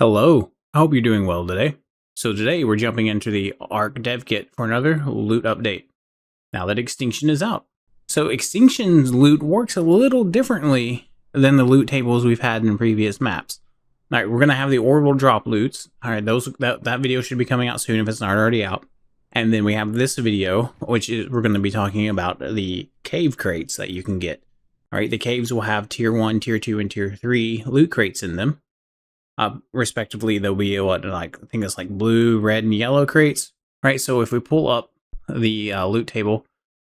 Hello, I hope you're doing well today. So today we're jumping into the Arc dev kit for another loot update, now that Extinction is out. So Extinction's loot works a little differently than the loot tables we've had in previous maps. Alright, we're going to have the orbital drop loots. Alright, that video should be coming out soon if it's not already out. And then we have this video, which is we're going to be talking about the cave crates that you can get. Alright, the caves will have tier 1, tier 2, and tier 3 loot crates in them. Respectively, there'll be I think it's like blue, red, and yellow crates, right? So if we pull up the loot table,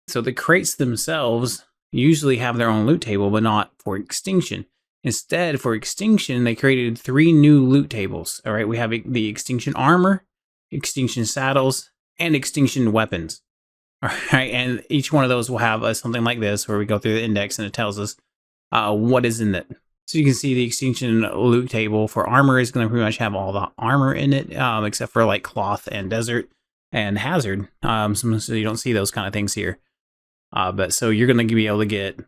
so the crates themselves usually have their own loot table, but not for Extinction. Instead, for Extinction, they created 3 new loot tables. All right, we have the Extinction armor, Extinction saddles, and Extinction weapons. All right, and each one of those will have something like this, where we go through the index and it tells us what is in it. So you can see the Extinction loot table for armor is going to pretty much have all the armor in it, except for like cloth and desert and hazard. So you don't see those kind of things here. But so you're going to be able to get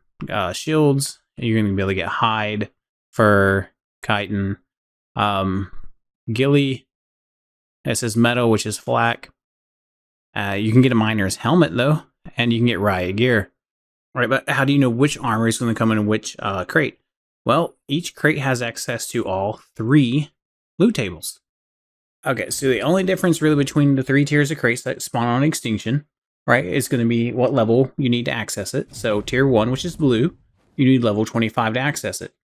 shields. You're going to be able to get hide, fur, chitin, ghillie. It says metal, which is flak. You can get a miner's helmet though, and you can get riot gear. All right, but how do you know which armor is going to come in which crate? Well, each crate has access to all 3 loot tables. Okay, so the only difference really between the 3 tiers of crates that spawn on Extinction, right, is going to be what level you need to access it. So tier 1, which is blue, you need level 25 to access it.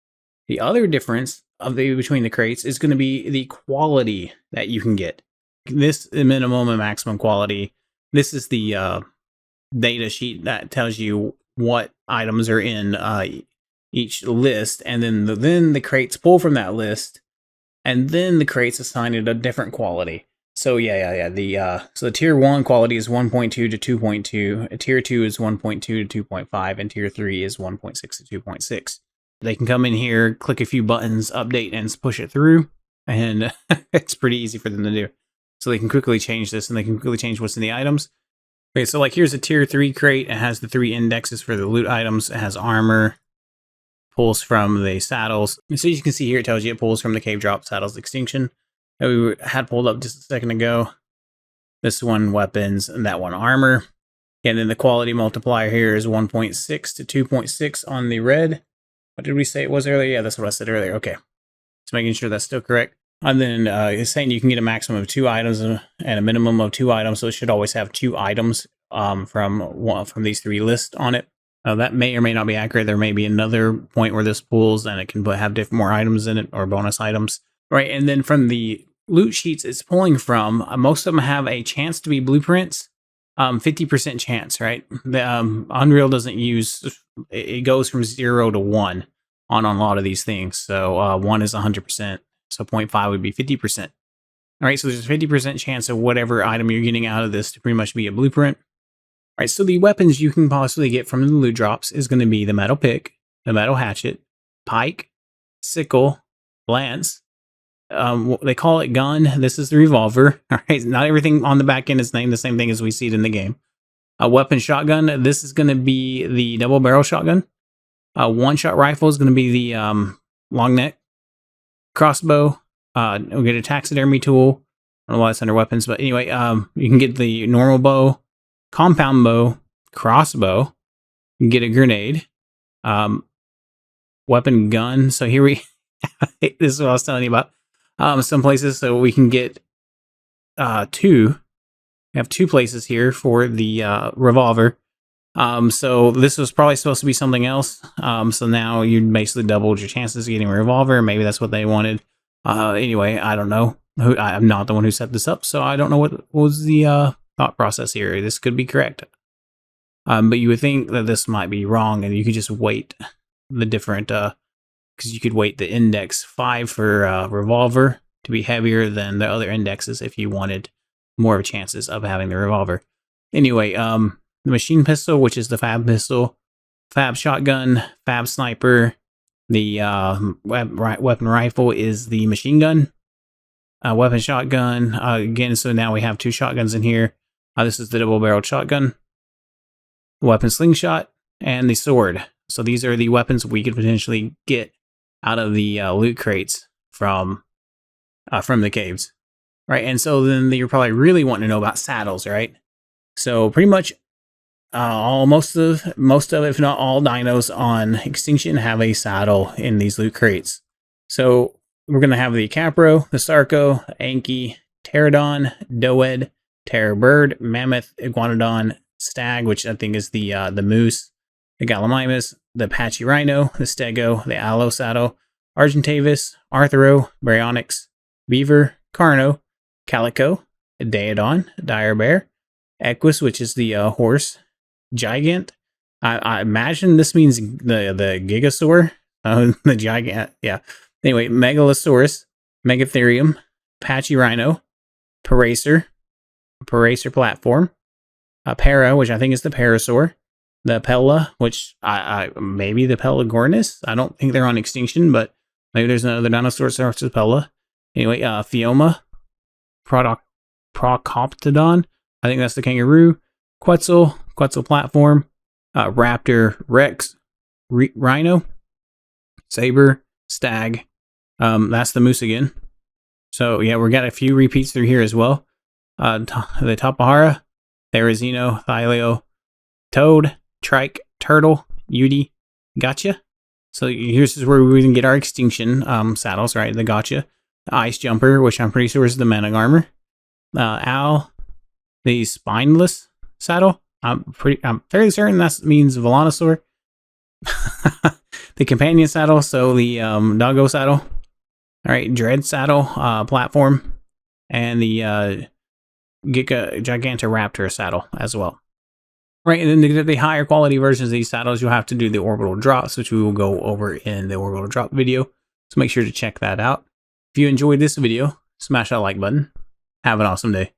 The other difference between the crates is going to be the quality that you can get. This minimum and maximum quality. This is the data sheet that tells you what items are in each list, and then the crates pull from that list, and then the crates assign it a different quality. So so the tier 1 quality is 1.2 to 2.2, tier 2 is 1.2 to 2.5, and tier 3 is 1.6 to 2.6. They can come in here, click a few buttons, update, and push it through, and it's pretty easy for them to do. So they can quickly change this, and they can quickly change what's in the items. Okay, so like here's a tier 3 crate. It has the 3 indexes for the loot items. It has armor, pulls from the saddles. And so you can see here, it tells you it pulls from the cave drop saddles Extinction that we had pulled up just a second ago. This one weapons, and that one armor. And then the quality multiplier here is 1.6 to 2.6 on the red. What did we say it was earlier? Yeah, that's what I said earlier. Okay. Just making sure that's still correct. And then it's saying you can get a maximum of 2 items and a minimum of 2 items. So it should always have 2 items from these 3 lists on it. That may or may not be accurate. There may be another point where this pulls and it can have more items in it or bonus items. Right, and then from the loot sheets it's pulling from, most of them have a chance to be blueprints, 50% chance, right? The Unreal doesn't use, it goes from 0 to 1 on a lot of these things. So 1 is 100%, so 0.5 would be 50%. All right, so there's a 50% chance of whatever item you're getting out of this to pretty much be a blueprint. All right, so the weapons you can possibly get from the loot drops is going to be the metal pick, the metal hatchet, pike, sickle, lance. They call it gun. This is the revolver. All right, not everything on the back end is named the same thing as we see it in the game. A weapon shotgun. This is going to be the double barrel shotgun. One-shot rifle is going to be the long neck. Crossbow. We'll get a taxidermy tool. I don't know why it's under weapons, but anyway, you can get the normal bow, compound bow, crossbow. You can get a grenade, weapon gun. So here this is what I was telling you about. Some places, so we can get 2. We have 2 places here for the revolver. So this was probably supposed to be something else. So now you basically doubled your chances of getting a revolver. Maybe that's what they wanted. Anyway, I don't know. I'm not the one who set this up, so I don't know what was the thought process here. This could be correct. But you would think that this might be wrong, and you could just weight the different, because you could weight the index 5 for revolver to be heavier than the other indexes if you wanted more chances of having the revolver. Anyway, the machine pistol, which is the fab pistol, fab shotgun, fab sniper, the weapon rifle is the machine gun, weapon shotgun. Again, so now we have 2 shotguns in here. This is the double-barreled shotgun, weapon slingshot, and the sword. So these are the weapons we could potentially get out of the loot crates from from the caves, right? And so then you're probably really wanting to know about saddles, right? So pretty much most of, if not all, dinos on Extinction have a saddle in these loot crates. So we're going to have the Capro, the Sarco, Anki, Pterodon, Doed, Terror Bird, Mammoth, Iguanodon, Stag, which I think is the moose, the Gallimimus, the Apache Rhino, the Stego, the Aloe Saddle, Argentavis, Arthro, Baryonyx, Beaver, Carno, Calico, Daedon, Dire Bear, Equus, which is the horse, Gigant. I imagine this means the Gigasaur, the Gigant. Yeah. Anyway, Megalosaurus, Megatherium, Apache Rhino, Paracer platform, Para, which I think is the Parasaur, the Pella, which maybe the Pelagornis. I don't think they're on Extinction, but maybe there's another dinosaur starts with Pella. Anyway, Phioma, Procoptodon, I think that's the kangaroo, Quetzal platform, Raptor, Rex, Rhino, Saber, Stag. That's the moose again. So yeah, we got a few repeats through here as well. The Tapahara, Therizino, Thyleo, Toad, Trike, Turtle, Yudi, Gotcha. So here's where we can get our Extinction saddles, right? The Gotcha, the Ice Jumper, which I'm pretty sure is the Manic Armor, Owl, the Spineless saddle. I'm fairly certain that means Velonosaur. The Companion saddle, so the Doggo saddle. All right, Dread saddle platform, and the Gigantoraptor saddle as well. Right, and then to get the higher quality versions of these saddles, you'll have to do the orbital drops, which we will go over in the orbital drop video. So make sure to check that out. If you enjoyed this video, smash that like button. Have an awesome day.